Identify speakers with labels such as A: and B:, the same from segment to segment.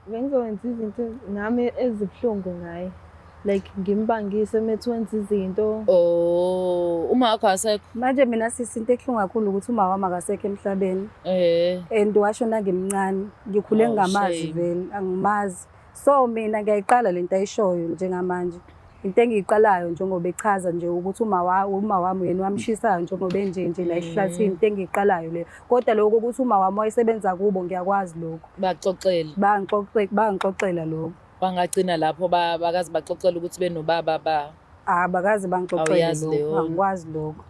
A: Bengizokwenza izinto nami ezibuhlungu ngaye. Like ngimbangise methi wenza izinto.
B: Oh, uma wakho asekho.
C: Manje mina sisi into ebuhlungu kakhulu ukuthi uma wami akasekho emhlabeni. And washona ngimncane. Ngikhule ngingamazi vele, angimazi. So mina ngiyayiqala lento ayishoyo njengamanje. Into engiyiqalayo njengoba echaza nje ukuthi uma wami yena wamshisayo njengoba nje la ehlathini into engiyiqalayo le. Kodwa lokho ukuthi uma wami wayesebenza kubo ngiyakwazi lokho.
B: Baxoxela.
C: Bangixoxela lokho.
B: Bangagcina lapho bakazi baxoxela ukuthi benobaba ba.
C: Bakazi bangixoxela lokho. Angikwazi lokho.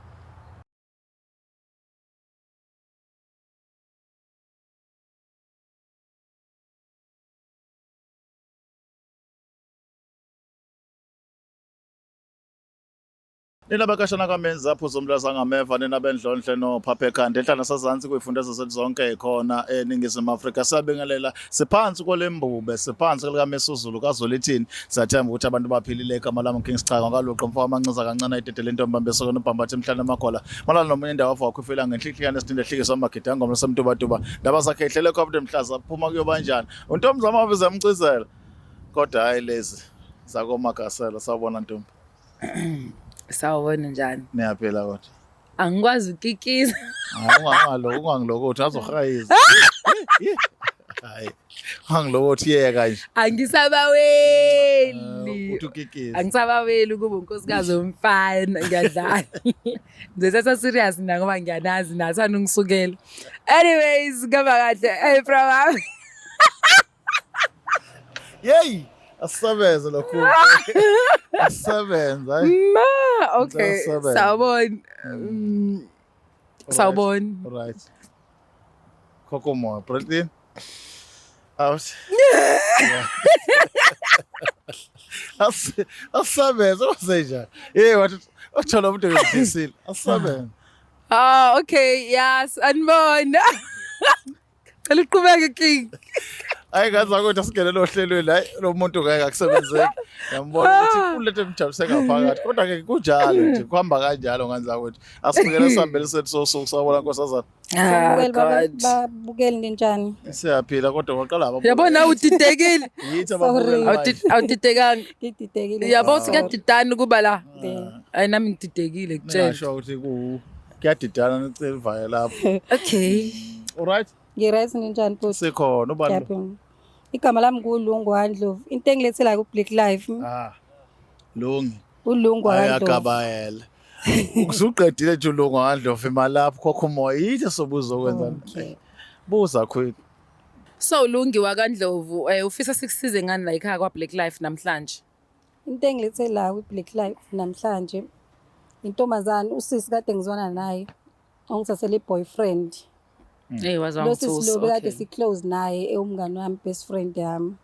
D: Nina bakashana kaMenza apho zomlaza ngameva nina bendlonhle no Phaphekhanti ehlala sazansi kuyifundeza zethu zonke ikhona eNingizimu Afrika siyabingelela siphansi kolembube siphansi lika Mesuzulu kaZolithini siyathemba ukuthi abantu baphilile igama lami King Sichaka ngaloqo mfaka amanxiza kancane ayidedele intombi ambesoko nobhambathe emhlane emakhola malala nomunye indawo afwa wakhufela ngenhlihliyana esithinde hlikiswa amagida ngoma semntuba ndaba zakhe ehlele khaphe emhlaza phuma kuyoba njani untombi zamavi zamcizela kodwa hayi lezi zakoMagasela sawubona ntombi.
B: Sawubona njani?
D: Niyaphela kodwa.
B: Angikwazi ukikiza.
D: Ungangiloko uthi azohayiza. Hayi. Ungangiloko uthi yeka nje.
B: Angisabaweli.
D: Uthi ukikiza.
B: Angisabaweli kuba unkosikazi omfana ngiyadlala. Ngizesa serious mina ngoba ngiyanazi nathanda ungisukela. Anyways, ngaba kahle. Hey from
D: Yey! Asabenza lokho. Asabenza hayi.
B: Okay. Sawubona. Sawubona.
D: Right. Kokomo, Bradley. Out. Asabenza useja. Wathola umuntu ngisile. Asabenza.
B: Okay, yes, anibona. Cela uqhubeke King.
D: Hayi ngathi ukuthi asigele lohlelweni hayi lo muntu ngeke akusebenzeki yambona ukuthi ulethe emjabuse ngaphakathi kodwa ke kunjalo nje kuhamba kanjalo nganza ukuthi asigele sihambele sethu sokusabona nkosazana
C: babukeli njani
D: siyaphila kodwa waqala lapha
B: yabona udidekile
D: yithi ababukeli
B: awudidekanga
C: ngididekile
B: yabo sikadidana kuba la hayi nami ngididekile kutshela
D: ngisho ukuthi kuyadidana nicelivayo lapho
B: okay
D: alright
C: ngiright njani futhi
D: sikhona ubani
C: igama lami nguLungu Wandlovu into engilethela ku Black Life
D: Lungi
C: uLungu Wandlovu
D: ayakabayela ukusuqedile nje uLungu Wandlovu imali lapho khokho umoya yithi sobuzo kwenzani buza khwethu
B: so Lungi wakaNdlovu ufisa sikusize ngani la ekhaya kwa Black Life namhlanje
C: into engilethela ku Black Life namhlanje intombazana usisi kade ngizwana naye ongithathele boyfriend
B: wazangithusa
C: okay kade si close naye umngane wami best friend yami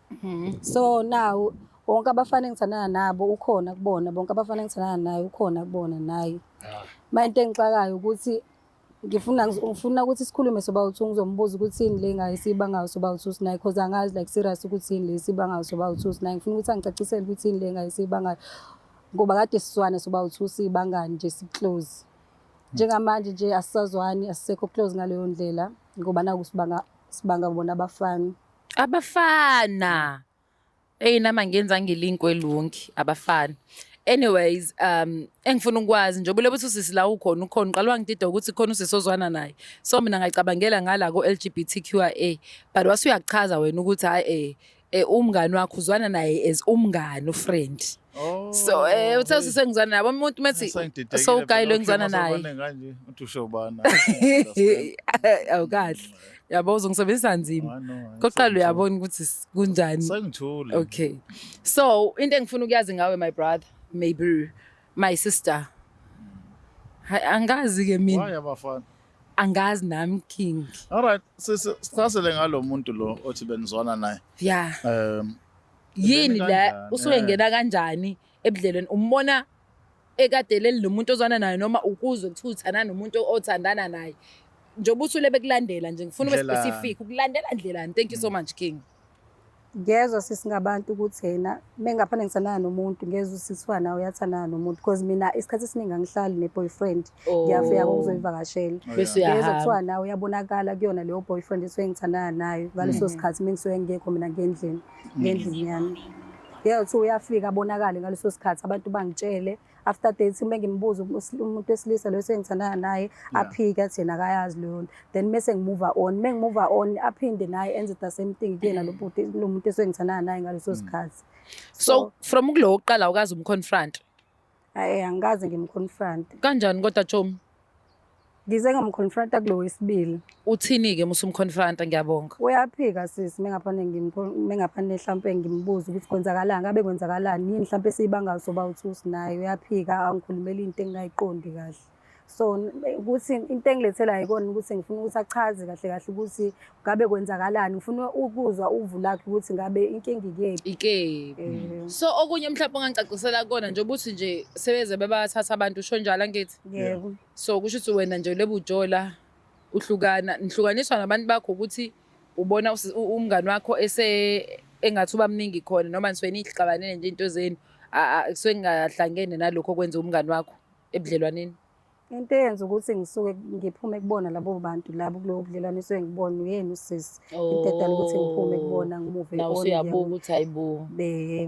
C: so now bonke abafana engithandana nabo ukhona kubona bonke abafana engithandana naye ukhona kubona naye manje engixakayo ukuthi ngifuna ukuthi sikhulume soba uthi ngizombuza ukuthi yini le ngayisiba ngayo soba uthi naye because angazi like serious ukuthi yini le isiba ngayo soba uthi naye ngifuna ukuthi angicacisele ukuthi yini le ngayisiba ngayo ngoba kade siswana soba uthi usibangani nje si close njengamanje nje asisazwani asisekho close ngaleyo ndlela ngoba naku sibanga bona abafana nama ngenza ngilink welungi abafana anyways engifuna ukwazi njengoba lebuthi usisi la ukhona uqala wangidida ukuthi khona usisozwana naye so mina ngayicabangela ngala ko LGBTQIA but wasuyachaza wena ukuthi hayi umngani wakho uzwana naye as umngani ufriend so uthe usisengizwana nabo umuntu methi so ugayilo engizwana naye
D: nganje uthi ushobana
B: awukahle yabo uzongisebenzisa nzima koqala uyabona ukuthi kunjani
D: sengithule
B: okay so into engifuna ukuyazi ngawe my brother maybe my sister angazi ke mina
D: why abafana
B: angazi nami King
D: alright sisasele ngalo muntu lo othi benizwana naye
B: yeah yini la usuyengena kanjani ebudlelweni umbona ekadeleli nomuntu ozwana naye noma ukuzwe ukuthi uthanda nomuntu othandana naye njengoba uthule bekulandela nje ngifuna ube specific ukulandela ndlelani thank you so much King
C: Ngezwe sisingabantu ukuthi yena mengaphana ngisanana nomuntu ngezwe sisifana nawe uyathanana nomuntu because mina isikhathi esiningi angihlali ne-boyfriend ngiyafika ngokuzoyivakashela
B: Bese
C: ngezwe
B: uyahamba.
C: kuthiwa nawe uyabonakala kuyona leyo boyfriend esuke ngithandana nayo ngaleso sikhathi mengisuke ngekho mina ngendlini yami ngeyothi uyafika abonakale ngaleso sikhathi abantu bangitshele after that mengimbuza umuntu wesilisa lo sengithandana naye aphike athi yena akayazi leyo nto then mese ngimuva on mengimuva on aphinde naye enze the same thing kuyena lo muntu esengithandana naye ngaleso sikhathi
B: So from kulo oqala ukazi umconfront.
C: angikaze ngimconfront
B: Kanjani kodwa Chomi?
C: ngize ngamconfronta kulo wesibili
B: Uthini ke musumconfronta ngiyabonga.
C: uyaphika sisi mengaphane mhlampe ngimbuza ukuthi kwenzakalani ngabe kwenzakalani yini mhlampe siyibangayo soba uthusi naye uyaphika angikhulumela into engingayiqondi kahle so ukuthi into engilethela ikona ukuthi ngifuna ukuthi achaze kahle kahle ukuthi ngabe kwenzakalani ngifuna ukuzwa uvu lakhe ukuthi ngabe inkinga ikephi
B: Ike. So okunye mhlawumbe ongangicacisela kona nje ukuthi nje sebeze bebathatha abantu usho njalo angithi.
C: yebo
B: So kusho ukuthi wena nje lebujola nihlukaniswa nabantu bakho ukuthi ubona umngani wakho engathi uba mningi khona noma nisuke nixabanene nje into zenu kusuke ngingahlangene nalokho okwenza umngani wakho ebudlelwaneni.
C: into eyenza ukuthi ngisuke ngiphume kubona labo bantu labo kulowo budlelwane esuke ngibona uyena usisi into edala ukuthi ngiphume kubona ngimuve
B: Nawe usuyabuka ukuthi hayibo.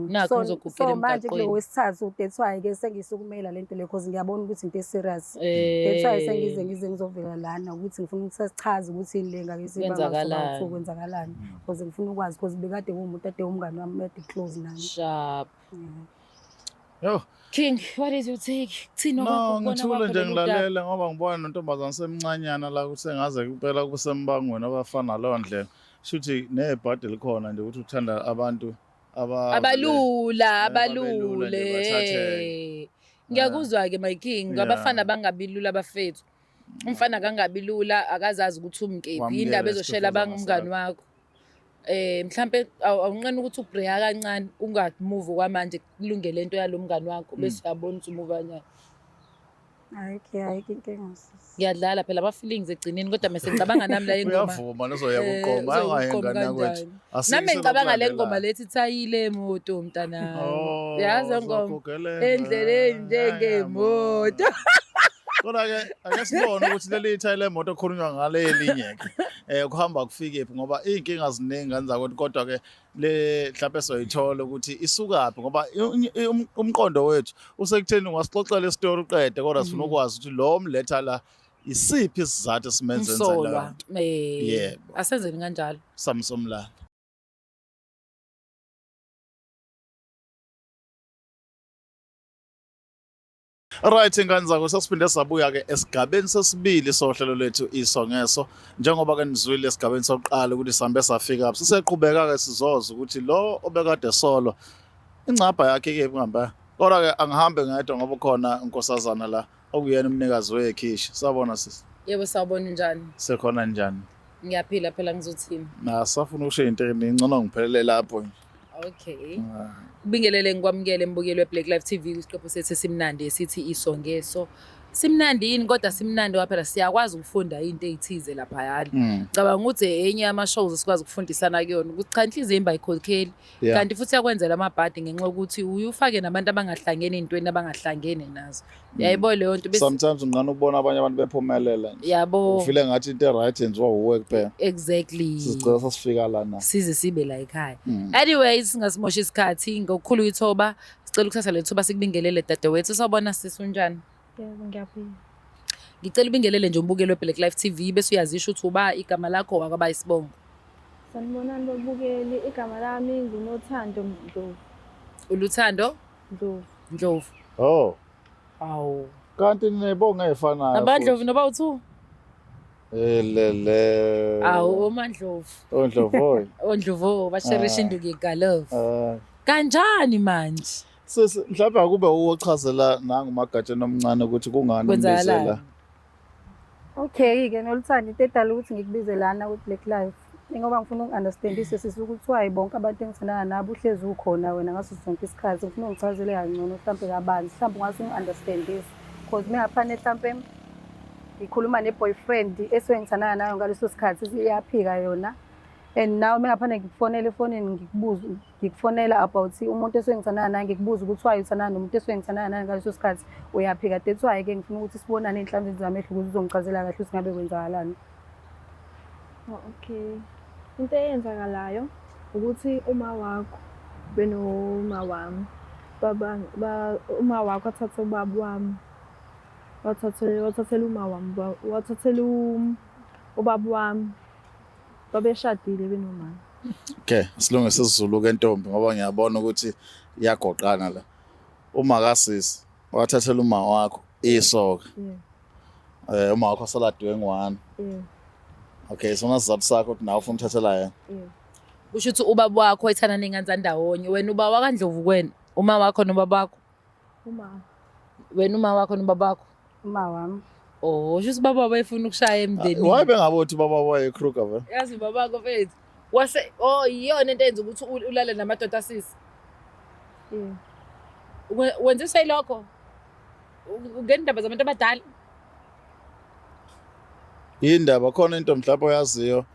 B: Nakhu
C: so
B: ngizokugugela
C: manje kulo
B: emgaqweni.
C: wesithathu that's why ke sengisukumela lento le because ngiyabona ukuthi into serious that's why sengize ngizovela lana ukuthi ngifuna ukuthi sichaze ukuthi yini le ngake
B: Kwenzakalani.
C: kwenzakalani because ngifuna ukwazi because bekade kuwumuntu ade umngani wami ade close nami
B: Sharp.
D: Yo,
B: King, what is your take? Kuthini
D: no, ngithule nje ngilalela ngoba ngibona nontombazana semncanyana la ukuthi sengaze kuphela kusembangweni abafana leyo ndlela. Shuthi nebhadi likhona nje ukuthi uthanda abantu
B: abalule
D: bathatheke.
B: ngiyakuzwa ke my king abafana bangabilula abafethu umfana kangabilula akazazi ukuthi umkephi
D: Wamukela
B: indaba ezoshela
D: isitofu
B: abangumngani wakho mhlambe awunqena ukuthi ubreya kancane ungamove kwamanje kulungele into yalomngani wakho bese uyabona ukuthi umuvanyana
C: ayikho inkinga sisi
B: ngiyadlala phela ama feelings egcineni kodwa mase ngicabanga nami la ingoma
D: uyavuma lezoya kuqoma angayengana kwethu.
B: nami ngicabanga le ngoma lethi thayile emoto mntana yazi ngoma endleleni njengemoto
D: Kodwa ke ake sibone ukuthi leli ithayile emoto ekhulunywa ngale elinye ke kuhamba kufikephi ngoba inkinga ziningi kanza kodwa ke le mhlawumbe soyithola ukuthi isukaphi ngoba umqondo wethu usekutheni ungasixoxela istory uqede kodwa sifuna ukwazi ukuthi lo mletha la isiphi isizathu esimenze enze
B: umsolwa
D: leyo yebo
B: asenzeni kanjalo
D: samsomla. Right ingane zakho sasiphinde sabuya ke esigabeni sesibili sohlelo lethu isongeso njengoba ke nizwile esigabeni sokuqala ukuthi sambe safika lapha siseqhubeka ke sizoza ukuthi lo obekade solo ingcapha yakhe ke ngihamba kodwa ke angihambe ngedwa ngoba khona inkosazana la okuyena umnikazi wekhishi sabona sisi
B: yebo sawubona njani
D: sekhona njani
B: ngiyaphila phela ngizothini
D: safuna ukusho into engcono ngiphelele lapho nje.
B: Okay. Kubingelele ngikwamukele mbukeli weBlack Life TV isiqephu sethu simnandi esithi isongeso. Simnandi yini kodwa simnandi waphela siyakwazi ukufunda into ezithize lapha yani. Ngicabanga ukuthi enye ama shows sikwazi ukufundisana kuyona ukuthi cha inhliziyo imba ikhokheli kanti futhi yakwenzela amabhadi ngenxa ukuthi uyufake nabantu abangahlangene intweni abangahlangene nazo. Yayibona leyo nto bese
D: Sometimes ungqana ukubona abanye abantu bephumelela nje.
B: Yabo.
D: Ufile ngathi into right enziwa uwe kuphela.
B: Exactly.
D: Sicela sasifika lana.
B: Size sibe la ekhaya. Anyways singasimosha isikhathi ngokukhulu ithoba sicela ukuthatha le thuba sikubingelele dadewethu sawubona sisunjani.
A: Yebo ngiyaphila.
B: Ngicela ubingelele nje umbukelo weBlack Life TV bese uyazisho ukuthi uba igama lakho wakaba isibongo.
A: Sanibonani babukeli igama lami nguNothando Ndlovu.
B: Uluthando
A: Ndlovu.
B: Ndlovu.
D: Oh.
B: Awu.
D: Kanti nebonga efanayo.
B: Nabandlovu noba u2?
D: Lele.
B: Awu oMandlovu.
D: Ondlovu.
B: Ondlovu basherisha induku yeGalove. Kanjani manje?
D: Sisi mhlawumbe akube uwochazela nangumagatsha nomncane ukuthi kungani
B: Kwenzakalani?
C: okay ke noluthando into edala ukuthi ngikubize lana ku-Black Life ngoba ngifuna uku-understandise sisi ukuthi hayi bonke abantu engithandana nabo uhlezi ukhona wena ngaso sonke isikhathi ngifuna ungichazele kangcono mhlawumbe kabanzi mhlawumbe ungase ungi-understandise because mengaphane mhlawumbe ngikhuluma ne-boyfriend esuke ngithandana nayo ngaleso sikhathi iyaphika yona And nawe mengaphane ngikufonela efonini ngikufonela about umuntu esengithandana naye ngikubuza ukuthi why uthandana nomuntu esengithandana naye ngaleso sikhathi uyaphika that's why ke ngifuna ukuthi sibonane enhlanzeni zamehlo ukuthi uzongichazela kahle ukuthi ngabe kwenzakalani.
A: Okay. Into eyenzakalayo ukuthi uma wakho benoma wami uma wakho athathe ubaba wami wathathela uma wami wathathela ubaba wami babeshadile benomama.
D: Okay, silungise isiZulu ke ntombi ngoba ngiyabona ukuthi iyagoqana la. Uma kasisi wathathela uma wakho isoka.
A: Yeah.
D: Uma wakho saladiwe ngwane.
A: Yeah.
D: Okay, so nasizathu sakho ukuthi nawe ufuna umthathela yena.
A: Yeah.
B: Kusho ukuthi ubaba wakho ethana ninganza ndawonye wena uba wakandlovu kwena uma wakho nobaba wakho wena uma wakho nobaba wakho
C: Uma wami.
B: oh usho ukuthi baba wayefuna ukushaya emndenini
D: Why bengabothi baba wayekruger vele?
B: yazi baba wakho mfethu wase oh iyona into enza ukuthi ulale namadoda asisi
A: Yeah.
B: wenza isayilokho ungendaba zabantu abadala
D: Yindaba khona into mhlawumbe oyaziyo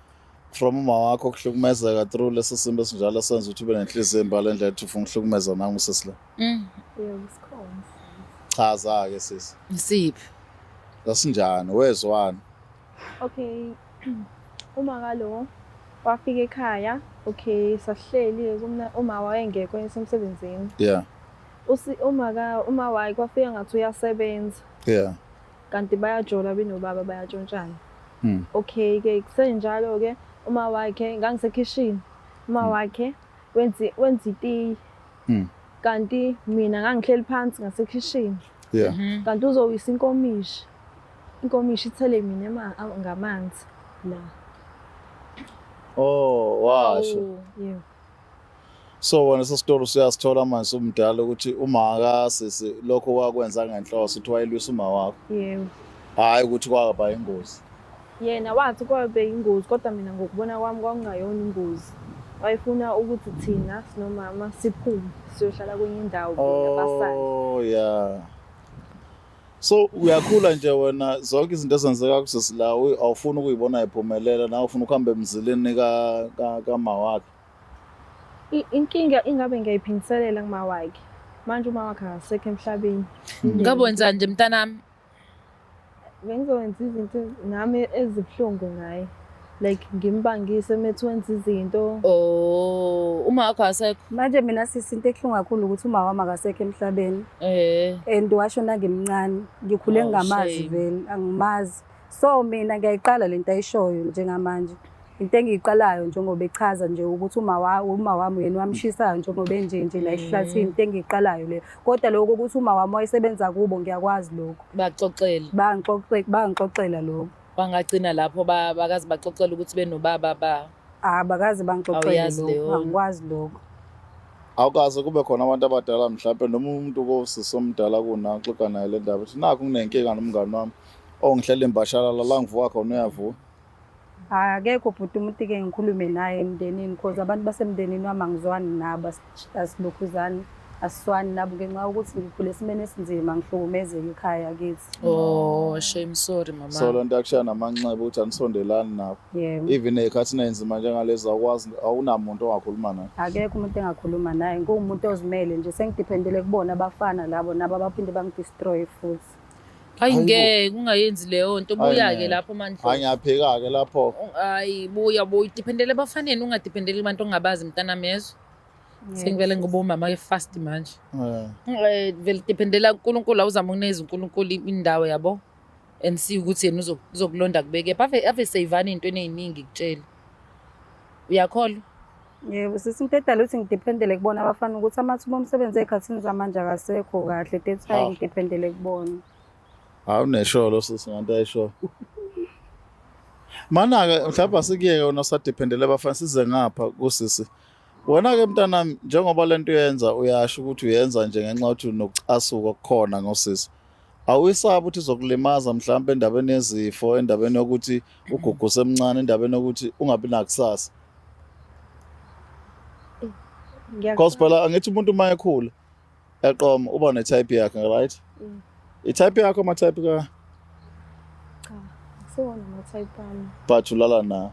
D: from uma wakho kuhlukumezeka through leso simo esinjalo senza ukuthi ube nenhliziyo embala endlela ethi ufuna ukuhlukumeza nangu sisila.
A: Yeah, isikhona.
D: Chaza ke sisi.
B: isiphi
D: Asinjani wezwani?
A: Okay. Uma ngalo wafika ekhaya, okay, sahleli uma wayengekho esemsebenzini.
D: Yeah.
A: Uma waye kwafika ngathi uyasebenza.
D: Yeah.
A: Kanti bayajola benobaba bayatshontshana.
D: Mm.
A: Okay ke kusenjalo ke uma wakhe ngangisekitchen. Uma wakhe wenza iti.
D: Mm.
A: Kanti mina ngangihleli phansi ngasekitchen.
D: Yeah.
A: Kanti uzowisa inkomishi. Inkomishi ithele mina ngamanzi la.
D: Oh, washo.
A: Yeah.
D: So wena sesitori siyasithola manje umdala ukuthi uma akasisi lokho wakwenza ngenhloso uthi wayilwisa uma wakho.
A: Yeah.
D: Hayi ukuthi kwaba ingozi.
A: Yena wathi kwabe ingozi kodwa mina ngokubona kwami kwakungayona ingozi. Wayefuna ukuthi thina sinomama siphume siyohlala kwenye indawo nabasana.
D: Oh yeah. So uyakhula nje wena zonke izinto ezenzeka kusisi la awufuna ukuyibona iphumelela nawe ufuna ukuhamba emzileni kama wakhe.
A: Inkinga ingabe ngiyayiphindiselela kuma wakhe. Manje uma wakhe akasekho emhlabeni.
B: ngabonza nje mntanami
A: Bengizowenza izinto nami ezibhlungu ngaye. Like ngimbangise metwenza izinto.
B: oh uma wakho asekho
C: Manje mina sisinto ehlungu kakhulu ukuthi uma wami akasekho emhlabeni. And washona ngimncane ngikhule
B: Oh,
C: ngingamazi
B: shame.
C: vele angimazi. So mina ngiyayiqala lento ayishoyo njengamanje. Into engiyiqalayo njengoba echaza nje ukuthi uma wami yena wamshisayo njengoba enje la ehlathini into engiyiqalayo le. Kodwa lokho ukuthi uma wami wayesebenza kubo ngiyakwazi lokho.
B: baxoxela
C: Bangixoxela lokho.
B: bangagcina lapho bakazi baxoxela ukuthi benobaba
C: Bakazi bangixoxela
B: Awuyazi
C: lokho.
B: leyo.
C: Angikwazi lokho.
D: Awukaze kube khona abantu abadala mhlawumbe noma umuntu kosisi omdala kunayo xoxa naye le ndaba uthi nakho kunenkinga nomngani wami ongihlela imbashalala la ngivuka khona uyavuka.
C: Akekho bhuti umuntu ke ngikhulume naye emndenini because abantu basemndenini wami angizwani nabo asilokhuzani asiswani nabo ngenxa yokuthi ngikhule esimeni esinzima ngihlukumezeke ekhaya kithi.
B: oh shame sorry mama
D: So lento yakushaya namanxeba ukuthi anisondelani nabo.
C: Yebo.
D: Even ezikhathini enzima njengalezi awukwazi awunamuntu ongakhuluma naye.
C: Akekho umuntu engakhuluma naye ngumuntu ozimele nje sengidependele kubona abafana labo nabo abaphinde bangidestroy futhi.
B: hayi ngeke ungayenzi leyo nto buya-ke lapho mandlo
D: Angiyaphika-ke lapho.
B: hayi buya diphendele ebafaneni ungadiphendeli kubantu ongabazi mntanami yezo sengivele ngoba umama-ke fast manje vele diphendela kuNkulunkulu awuzama ukuneza uNkulunkulu indawo yabo and see ukuthi yena uzokulonda kubekephi ave seyivana ey'ntweni ey'ningi kutshela uyakholwa
C: Yebo sisinto edala ukuthi ngidependele kubona abafana ukuthi amathuba omsebenzi ey'khathini zamanje akasekho kahle that's why ngidependele kubona.
D: Awunesholo sisi nganto ayisho. Mana-ke mhlawumbe asikuye-ke wona osadiphendele abafana size ngapha kusisi. Wena-ke mntanami njengoba lento uyenza uyasho ukuthi uyenza nje ngenxa yokuthi unokucasuka okukhona ngosisi. Awuyisabi ukuthi izokulimaza mhlawumbe endabeni yezifo, endabeni yokuthi uguguse emncane, endabeni yokuthi ungabi nakusasa. Because phela angithi umuntu uma ekhula eqoma uba ne-type yakhe, right? I-type yakho ama-type ka
A: Cha, sewona ama-type ami.
D: but ulala na.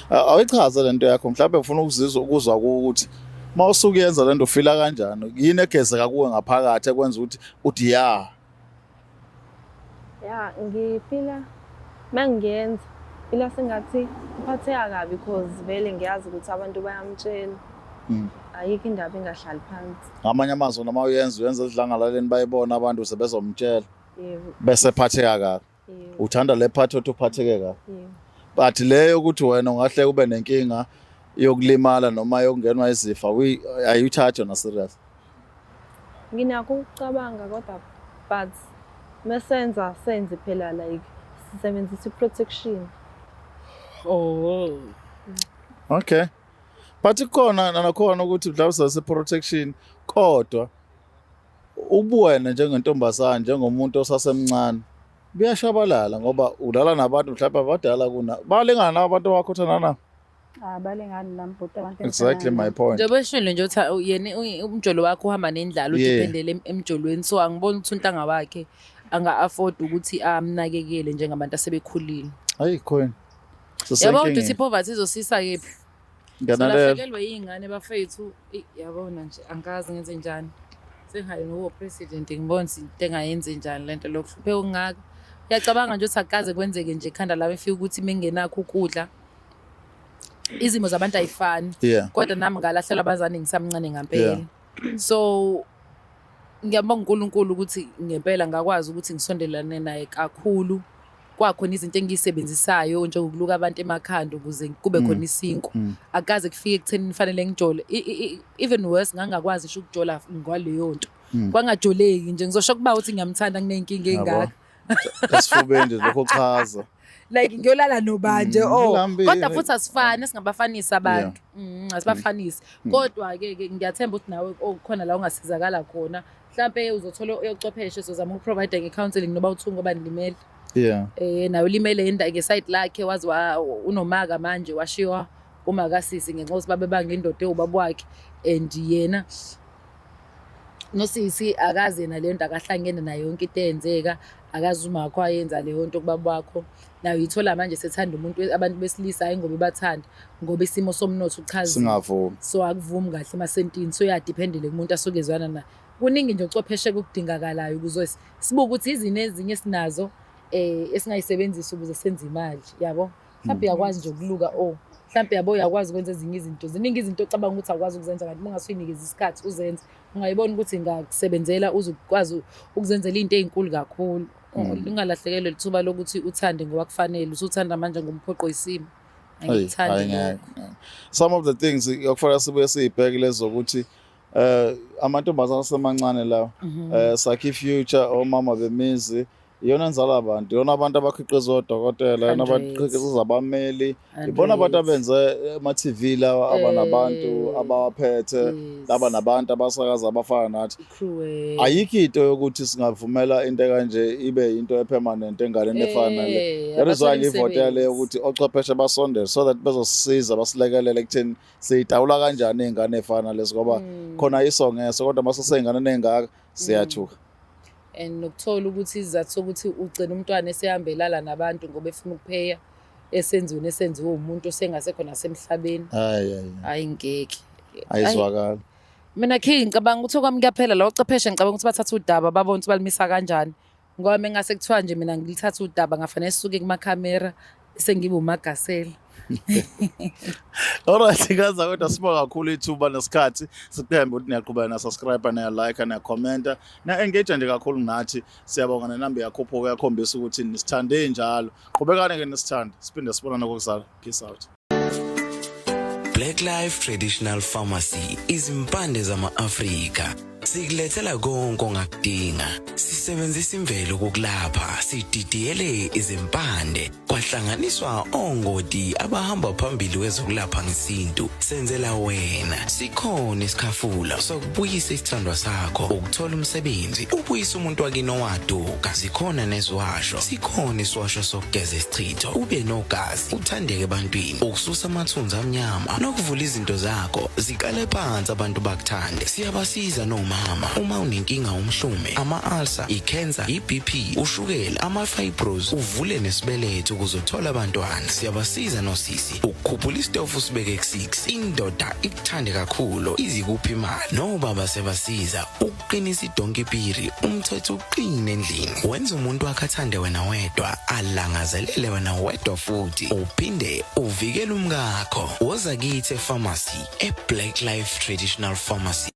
D: Awayichaze lento yakho mhlawumbe ufuna ukuzwa ukuthi mawusuka yenza lento ufila kanjani yini egezeka kuwe ngaphakathi ekwenza ukuthi uthi ya
A: ngifila mangiyenza ila sengathi ngiphatheka kabi because vele ngiyazi ukuthi abantu bayamtshela ayikho indaba engahlali phansi
D: ngamanye amazwi noma uyenza edlangalaleni bayibona abantu sebezomtshela
A: yebo
D: bese phatheka kabi uthanda le part othi uphatheke kabi but leyo ukuthi wena ungahle ube nenkinga yokulimala noma yokungenwa izifa ayuthathe na serious
A: nginakho ukucabanga kodwa but senze phela like sisebenzisa protection
D: okay but ikhona nakhona ukuthi mhlawumbe sase protection kodwa ubuwena njengentombazana njengomuntu osasemncane buyashabalala ngoba udlala nabantu mhlawumbe abadala kuna balingana abantu abakhothana na
C: balingani nami but abantu
D: exactly my point
B: njengoba eshilo nje uthi yena umjolo wakhe uhamba nendlala udependele emjolweni so angiboni ukuthi untanga wakhe anga-afford ukuthi amnakekele njengabantu asebekhulile
D: ayikhona
B: yabo ukuthi poverty izosisa kephi ngiyalahlekelwa yingane bafethu yabona nje angazi ngenze njani sengayo no president ngibona into engayenze njani lento lokuhlupheka ongaka uyacabanga nje ukuthi akaze kwenzeke nje ekhanda lawo efika ukuthi mengenakho ukudla izimo zabantu ayifani kodwa nami ngalahlelwa abazane ngisamncane ngempela so ngiyabonga uNkulunkulu ukuthi ngempela ngakwazi ukuthi ngisondelane naye kakhulu kwakhona izinto engiyisebenzisayo njengokuluka abantu emakhanda ukuze kube khona isinko akaze kufike ekutheni nifanele ngijole even worse ngangakwazi nje ukujola ngwaleyo nto kwangajoleki nje ngizosho kuba ukuthi ngiyamthanda kunenkinga engaka
D: esifubeni nje lokho chaza
B: like ngiyolala nobanje kodwa futhi asifani singabafanisi abantu asibafanisi kodwa ke ngiyathemba ukuthi nawe okukhona la ungasizakala khona mhlambe uzothola uyochwepheshe uzozama ukuprovide ngecounseling noba uthunga obanimele nawe limele ngesite lakhe wazi unomaka manje washiwa umakasisi ngenxa ukuthi babe bangindoda ubaba wakhe and yena nosisi akazi yena le nto akahlangene nayo yonke into eyenzeka akazi uma wakho ayenza leyo nto kubaba wakho nayo yithola manje sethanda umuntu abantu besilisa hayi ngoba bathanda ngoba isimo somnotho uchaza
D: singavumi
B: so akuvumi kahle emasentini so yadependele kumuntu asokezwana na kuningi nje ucwepheshe kudingakalayo ukuze sibuke ukuthi izini ezinye sinazo esingayisebenzisa ukuze senze imali yabo mhlawumbe uyakwazi nje ukuluka mhlawumbe yabo uyakwazi ukwenza ezinye izinto ziningi izinto ocabanga ukuthi akwazi ukuzenza kanti mongasuyinikeza isikhathi uzenze ungayibona ukuthi ngakusebenzela uzukwazi ukuzenzela into ezinkulu kakhulu ungalahlekelwe lithuba lokuthi uthande ngoba kufanele usuthanda manje ngomphoqo isimo angithandi
D: some of the things yokufanele sibuye sibheke lezo ukuthi amantombazana asemancane lawo Sakhi Future omama bemizi iyona nzala abantu iyona abantu abakhiqiza odokotela yona abakhiqiza abameli ibona abantu abenze ama-TV lawa abanabantu abawaphethe laba nabantu abasakaza abafana nathi ayikho into yokuthi singavumela into kanje ibe into epermanent engaleni efana le that is why ngivotele ukuthi ochwepheshe basondele so that bezosisiza basilekelele ekutheni siyidawula kanjani izingane efana lezi ngoba khona isongeso kodwa maseseyingane nengaka siyathuka
B: and nokuthola ukuthi izathu sokuthi ugcina umntwana esehambelala nabantu ngoba efuna ukupheya esenziwe umuntu osengasekho nasemhlabeni hayi ngeke
D: ayizwakala
B: mina ngicabanga ukuthi okwami kuyaphela la ucepheshe ngicabanga ukuthi bathatha udaba babona ukuthi balimisa kanjani ngoba mengase kuthiwa nje mina ngilithatha udaba ngafanele sisuke kumakhamera sengibe umagasela
D: alright ngaza kodwa sibonga kakhulu ithuba nesikhathi siqhembe ukuthi niyaqhubeka na subscribe na like na comment na engage nje kakhulu nathi siyabonga nenamba yakhuphuka yakhombisa ukuthi nisithande njalo qhubekane ke nisithande siphinde sibonane kokusala peace out
E: Black Life Traditional Pharmacy izimpande zama-Afrika sikulethela konke ongakudinga sisebenzisa imvelo kokulapha sididiyele izimpande kwahlanganiswa ongoti abahamba phambili kwezokulapha ngesintu senzela wena sikhona isikhafula sokubuyisa isithandwa sakho ukuthola umsebenzi ubuyisa umuntu wakini owaduka sikhona nezwasho sikhona iswasho sokugeza isichitho ube nogazi uthandeke ebantwini ukususa amathunzi amnyama nokuvula izinto zakho zikale phansi abantu bakuthande siyabasiza noma umama. Uma unenkinga umhlume, ama-ulcer, i-cancer, i-BP, ushukela, ama-fibros, uvule nesibeletho ukuzothola abantwana. Siyabasiza nosisi ukukhuphula isitofu sibeke ku-6. Indoda ikuthande kakhulu izikuphi imali. Nobaba sebasiza ukuqinisa idonkipiri umthetho uqine endlini. Wenza umuntu wakhe athande wena wedwa, alangazelele wena wedwa futhi uphinde uvikele umkakho. Woza kithi e-pharmacy, e-Black Life Traditional Pharmacy.